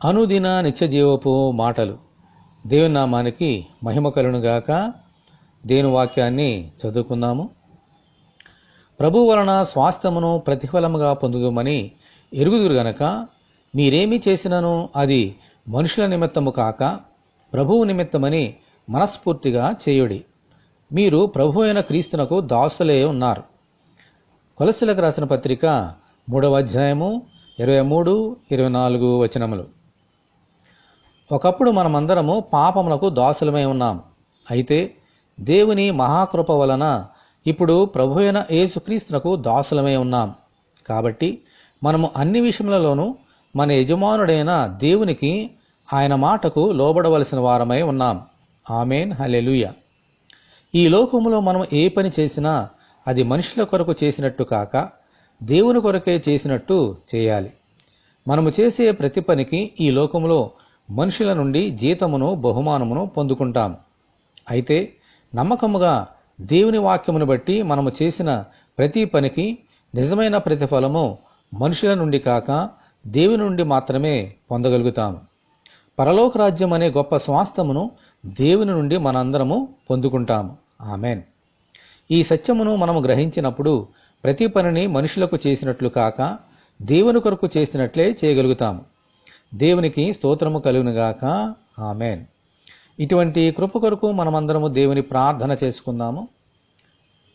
అనుదిన నిత్యజీవపు మాటలు. దేవుని నామానికి మహిమ కలుగునుగాక. దేవుని వాక్యాన్ని చదువుకుందాము. ప్రభు వలన స్వాస్థ్యమును ప్రతిఫలముగా పొందుదుమని ఎరుగుదురు గనక మీరేమి చేసినను అది మనుషుల నిమిత్తము కాక ప్రభువు నిమిత్తమని మనస్ఫూర్తిగా చేయుడి. మీరు ప్రభు అయిన క్రీస్తునకు దాసులే ఉన్నారు. కొలస్సీలకు రాసిన పత్రిక 3వ అధ్యాయము 23, 24 వచనములు. ఒకప్పుడు మనమందరము పాపములకు దాసులమై ఉన్నాం. అయితే దేవుని మహాకృప వలన ఇప్పుడు ప్రభు అయిన యేసుక్రీస్తునకు దాసులమై ఉన్నాం. కాబట్టి మనము అన్ని విషయములలోనూ మన యజమానుడైన దేవునికి ఆయన మాటకు లోబడవలసిన వారమై ఉన్నాం. ఆమేన్, హల్లెలూయా. ఈ లోకములో మనం ఏ పని చేసినా అది మనుషుల కొరకు చేసినట్టు కాక దేవుని కొరకే చేసినట్టు చేయాలి. మనము చేసే ప్రతి పనికి ఈ లోకములో మనుషుల నుండి జీతమును బహుమానమును పొందుకుంటాం. అయితే నమ్మకముగా దేవుని వాక్యమును బట్టి మనము చేసిన ప్రతి పనికి నిజమైన ప్రతిఫలము మనుషుల నుండి కాక దేవుని నుండి మాత్రమే పొందగలుగుతాము. పరలోక రాజ్యం అనే గొప్ప స్వాస్థ్యమును దేవుని నుండి మనందరము పొందుకుంటాము. ఆమేన్. ఈ సత్యమును మనము గ్రహించినప్పుడు ప్రతి పనిని మనుషులకు చేసినట్లు కాక దేవుని కొరకు చేసినట్లే చేయగలుగుతాము. దేవునికి స్తోత్రము కలుగునుగాక. ఆమేన్. ఇటువంటి కృప కొరకు మనమందరము దేవుని ప్రార్థన చేసుకుందాము.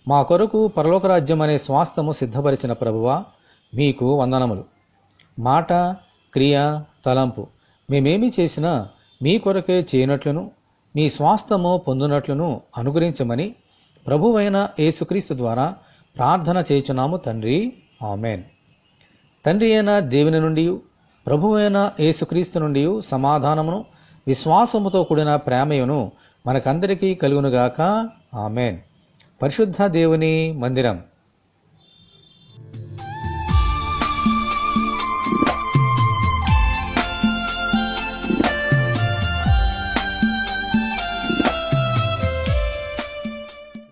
మా కొరకు పరలోక రాజ్యం అనే స్వాస్థ్యము సిద్ధపరిచిన ప్రభువా, మీకు వందనములు. మాట, క్రియ, తలంపు మేమేమి చేసినా మీ కొరకే చేయనట్లును మీ స్వాస్థ్యము పొందునట్లును అనుగ్రహించమని ప్రభువైన యేసుక్రీస్తు ద్వారా ప్రార్థన చేయుచున్నాము తండ్రి. ఆమేన్. తండ్రి అయిన దేవుని నుండి ప్రభువైన యేసుక్రీస్తు నుండి సమాధానమును విశ్వాసముతో కూడిన ప్రేమయును మనకందరికీ కలుగునుగాక. ఆమేన్. పరిశుద్ధ దేవుని మందిరం.